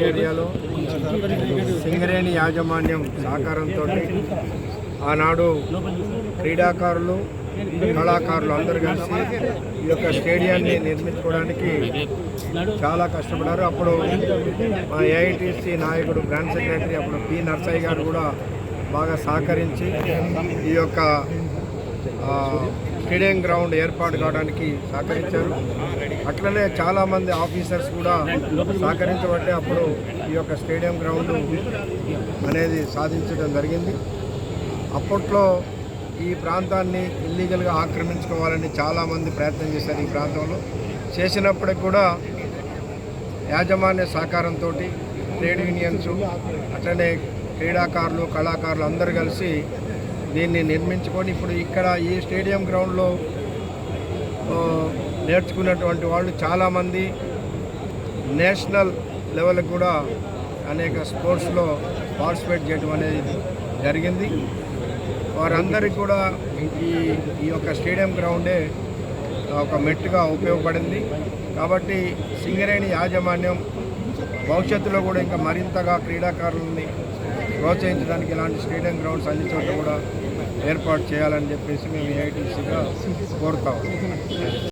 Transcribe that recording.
ఏరియాలో సింగరేణి యాజమాన్యం సహకారంతో ఆనాడు క్రీడాకారులు కళాకారులు అందరూ కలిసి ఈ యొక్క స్టేడియాన్ని నిర్మించుకోవడానికి చాలా కష్టపడ్డారు. అప్పుడు మా ఏఐటీసీ నాయకుడు బ్రాంచ్ సెక్రటరీ అప్పుడు పి నర్సయ్య గారు కూడా బాగా సహకరించి ఈ యొక్క స్టేడియం గ్రౌండ్ ఏర్పాటు కావడానికి సహకరించారు. అట్లనే చాలామంది ఆఫీసర్స్ కూడా సహకరించబట్టే అప్పుడు ఈ యొక్క స్టేడియం గ్రౌండ్ అనేది సాధించడం జరిగింది. అప్పట్లో ఈ ప్రాంతాన్ని ఇల్లీగల్గా ఆక్రమించుకోవాలని చాలామంది ప్రయత్నం చేశారు. ఈ ప్రాంతంలో చేసినప్పటికి కూడా యాజమాన్య సహకారంతో ట్రేడ్ యూనియన్స్ అట్లనే క్రీడాకారులు కళాకారులు అందరూ కలిసి దీన్ని నిర్మించుకొని ఇప్పుడు ఇక్కడ ఈ స్టేడియం గ్రౌండ్లో నేర్చుకున్నటువంటి వాళ్ళు చాలామంది నేషనల్ లెవెల్కి కూడా అనేక స్పోర్ట్స్లో పార్టిసిపేట్ చేయడం అనేది జరిగింది. వారందరికీ కూడా ఈ యొక్క స్టేడియం గ్రౌండే ఒక మెట్టుగా ఉపయోగపడింది. కాబట్టి సింగరేణి యాజమాన్యం భవిష్యత్తులో కూడా ఇంకా మరింతగా క్రీడాకారులని ప్రోత్సహించడానికి ఇలాంటి స్టేడియం గ్రౌండ్స్ అన్ని చోట్ల కూడా ఏర్పాటు చేయాలని చెప్పేసి మేము ఏఐటీసీగా కోరుతాం.